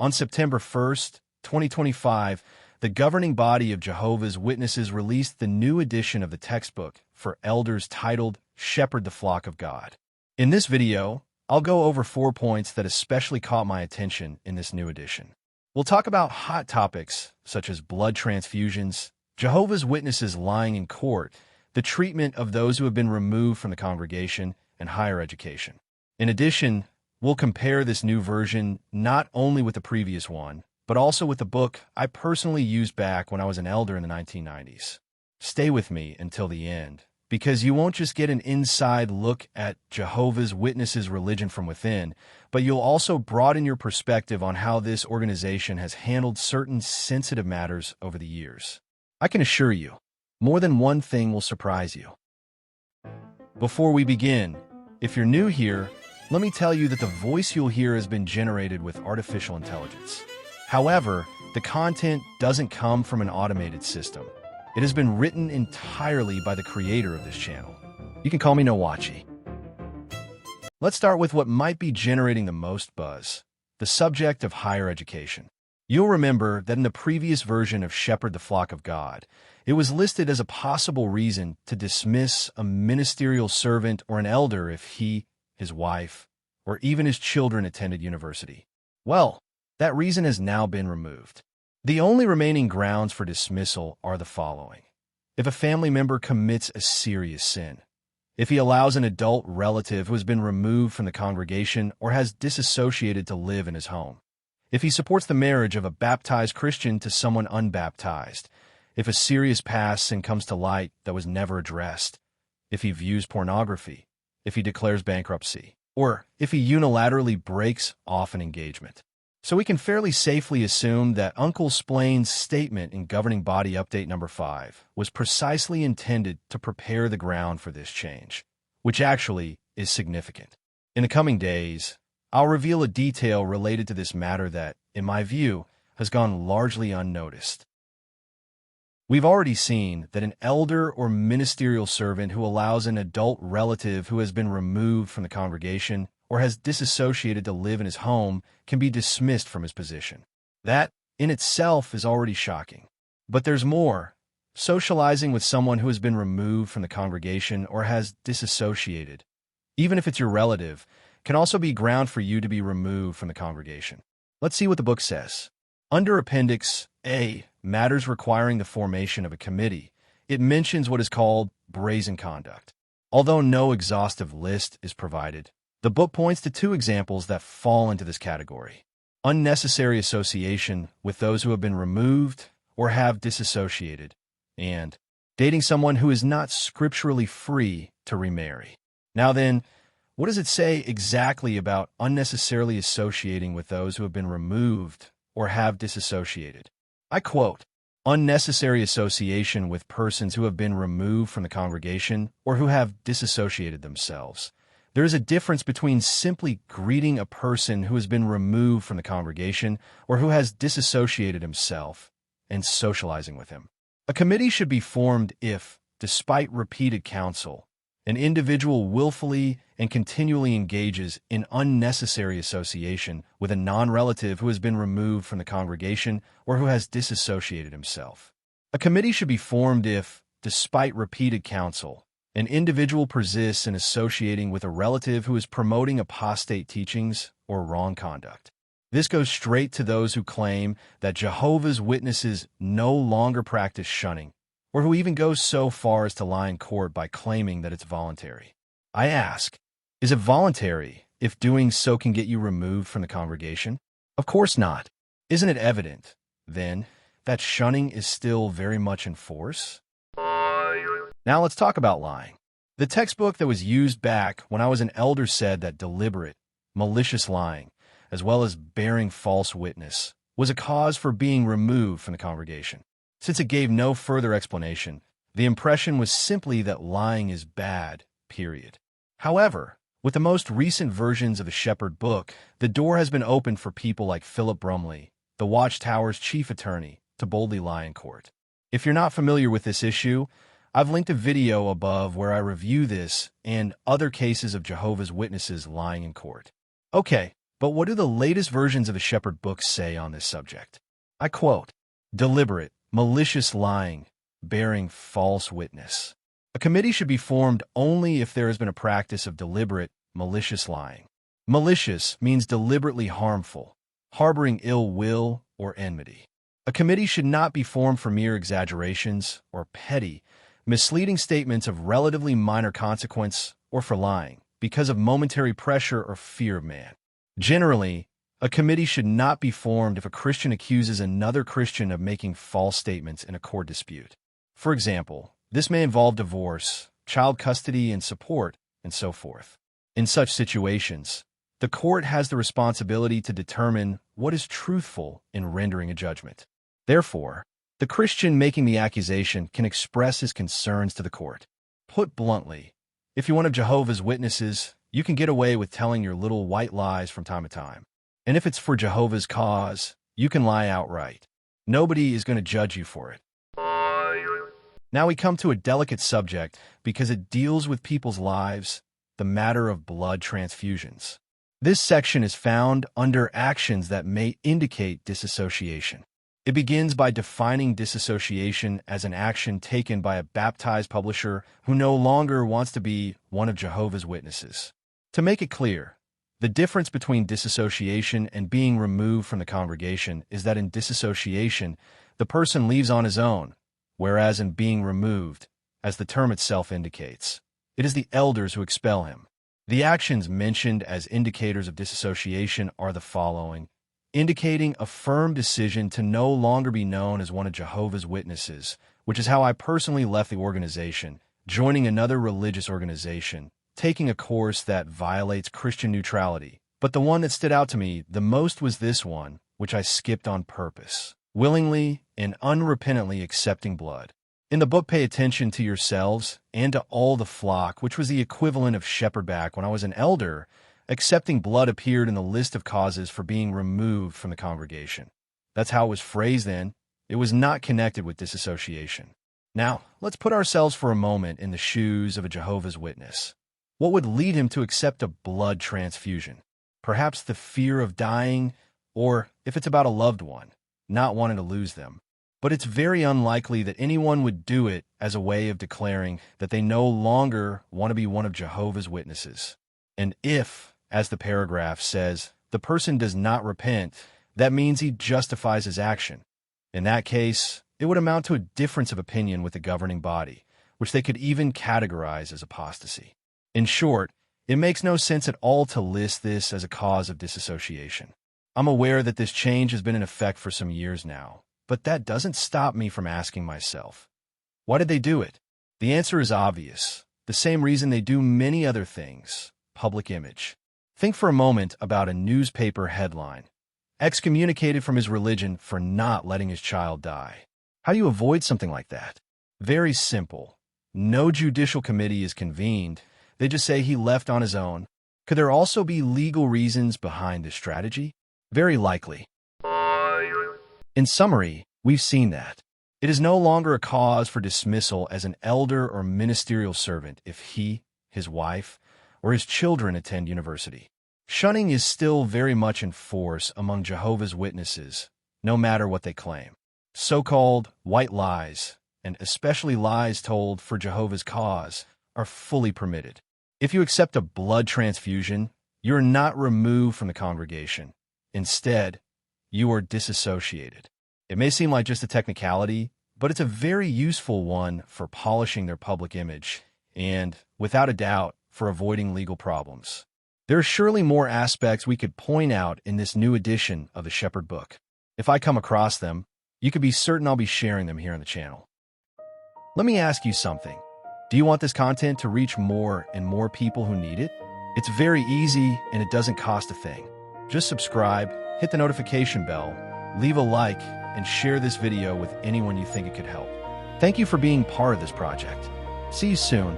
On September 1st, 2025, the governing body of Jehovah's Witnesses released the new edition of the textbook for elders titled Shepherd the Flock of God. In this video, I'll go over 4 points that especially caught my attention in this new edition. We'll talk about hot topics such as blood transfusions, Jehovah's Witnesses lying in court, the treatment of those who have been removed from the congregation, and higher education. In addition, we'll compare this new version not only with the previous one, but also with the book I personally used back when I was an elder in the 1990s. Stay with me until the end, because you won't just get an inside look at Jehovah's Witnesses' religion from within, but you'll also broaden your perspective on how this organization has handled certain sensitive matters over the years. I can assure you, more than one thing will surprise you. Before we begin, if you're new here, let me tell you that the voice you'll hear has been generated with artificial intelligence. However, the content doesn't come from an automated system. It has been written entirely by the creator of this channel. You can call me Nowachi. Let's start with what might be generating the most buzz, the subject of higher education. You'll remember that in the previous version of Shepherd the Flock of God, it was listed as a possible reason to dismiss a ministerial servant or an elder if he, his wife, or even his children attended university. Well, that reason has now been removed. The only remaining grounds for dismissal are the following. If a family member commits a serious sin, if he allows an adult relative who has been removed from the congregation or has disassociated to live in his home, if he supports the marriage of a baptized Christian to someone unbaptized, if a serious past sin comes to light that was never addressed, if he views pornography, if he declares bankruptcy, or if he unilaterally breaks off an engagement. So we can fairly safely assume that Uncle Splain's statement in Governing Body Update number 5 was precisely intended to prepare the ground for this change, which actually is significant. In the coming days, I'll reveal a detail related to this matter that, in my view, has gone largely unnoticed. We've already seen that an elder or ministerial servant who allows an adult relative who has been removed from the congregation or has disassociated to live in his home can be dismissed from his position. That, in itself, is already shocking. But there's more. Socializing with someone who has been removed from the congregation or has disassociated, even if it's your relative, can also be ground for you to be removed from the congregation. Let's see what the book says. Under Appendix A, Matters Requiring the Formation of a Committee, it mentions what is called brazen conduct. Although no exhaustive list is provided, the book points to 2 examples that fall into this category. Unnecessary association with those who have been removed or have disassociated, and dating someone who is not scripturally free to remarry. Now then, what does it say exactly about unnecessarily associating with those who have been removed or have disassociated? I quote, "Unnecessary association with persons who have been removed from the congregation or who have disassociated themselves. There is a difference between simply greeting a person who has been removed from the congregation or who has disassociated himself and socializing with him. A committee should be formed if, despite repeated counsel, an individual willfully and continually engages in unnecessary association with a non-relative who has been removed from the congregation or who has disassociated himself. A committee should be formed if, despite repeated counsel, an individual persists in associating with a relative who is promoting apostate teachings or wrong conduct. This goes straight to those who claim that Jehovah's Witnesses no longer practice shunning, or who even go so far as to lie in court by claiming that it's voluntary. I ask, is it voluntary if doing so can get you removed from the congregation? Of course not. Isn't it evident, then, that shunning is still very much in force? Now let's talk about lying. The textbook that was used back when I was an elder said that deliberate, malicious lying, as well as bearing false witness, was a cause for being removed from the congregation. Since it gave no further explanation, the impression was simply that lying is bad, period. However, with the most recent versions of the Shepherd book, the door has been opened for people like Philip Brumley, the Watchtower's chief attorney, to boldly lie in court. If you're not familiar with this issue, I've linked a video above where I review this and other cases of Jehovah's Witnesses lying in court. Okay, But what do the latest versions of the Shepherd Book say on this subject? I quote, "Deliberate, malicious lying, bearing false witness. A committee should be formed only if there has been a practice of deliberate, malicious lying. Malicious means deliberately harmful, harboring ill will or enmity. A committee should not be formed for mere exaggerations or petty, misleading statements of relatively minor consequence or for lying because of momentary pressure or fear of man. Generally, a committee should not be formed if a Christian accuses another Christian of making false statements in a court dispute. For example, this may involve divorce, child custody and support, and so forth. In such situations, the court has the responsibility to determine what is truthful in rendering a judgment. Therefore, the Christian making the accusation can express his concerns to the court. Put bluntly, if you're one of Jehovah's Witnesses, you can get away with telling your little white lies from time to time. And if it's for Jehovah's cause, you can lie outright. Nobody is going to judge you for it. Now we come to a delicate subject because it deals with people's lives, the matter of blood transfusions. This section is found under actions that may indicate disassociation. It begins by defining disassociation as an action taken by a baptized publisher who no longer wants to be one of Jehovah's Witnesses. To make it clear, the difference between disassociation and being removed from the congregation is that in disassociation, the person leaves on his own, whereas in being removed, as the term itself indicates, it is the elders who expel him. The actions mentioned as indicators of disassociation are the following: indicating a firm decision to no longer be known as one of Jehovah's Witnesses, which is how I personally left the organization, joining another religious organization, taking a course that violates Christian neutrality. But the one that stood out to me the most was this one, which I skipped on purpose: willingly and unrepentantly accepting blood. In the book Pay Attention to Yourselves and to All the Flock, which was the equivalent of shepherd back when I was an elder, accepting blood appeared in the list of causes for being removed from the congregation. That's how it was phrased then. It was not connected with disassociation. Now, let's put ourselves for a moment in the shoes of a Jehovah's Witness. What would lead him to accept a blood transfusion? Perhaps the fear of dying, or, if it's about a loved one, not wanting to lose them. But it's very unlikely that anyone would do it as a way of declaring that they no longer want to be one of Jehovah's Witnesses. And if, as the paragraph says, the person does not repent, that means he justifies his action. In that case, it would amount to a difference of opinion with the governing body, which they could even categorize as apostasy. In short, it makes no sense at all to list this as a cause of disassociation. I'm aware that this change has been in effect for some years now, but that doesn't stop me from asking myself, why did they do it? The answer is obvious. The same reason they do many other things: public image. Think for a moment about a newspaper headline: excommunicated from his religion for not letting his child die. How do you avoid something like that? Very simple. No judicial committee is convened. They just say he left on his own. Could there also be legal reasons behind this strategy? Very likely. In summary, we've seen that it is no longer a cause for dismissal as an elder or ministerial servant if he, his wife, or his children attend university. Shunning is still very much in force among Jehovah's Witnesses, no matter what they claim. So-called white lies, and especially lies told for Jehovah's cause, are fully permitted. If you accept a blood transfusion, you are not removed from the congregation. Instead, you are disassociated. It may seem like just a technicality, but it's a very useful one for polishing their public image and, without a doubt, for avoiding legal problems. There are surely more aspects we could point out in this new edition of the Shepherd Book. If I come across them, you can be certain I'll be sharing them here on the channel. Let me ask you something. Do you want this content to reach more and more people who need it? It's very easy and it doesn't cost a thing. Just subscribe, hit the notification bell, leave a like, and share this video with anyone you think it could help. Thank you for being part of this project. See you soon.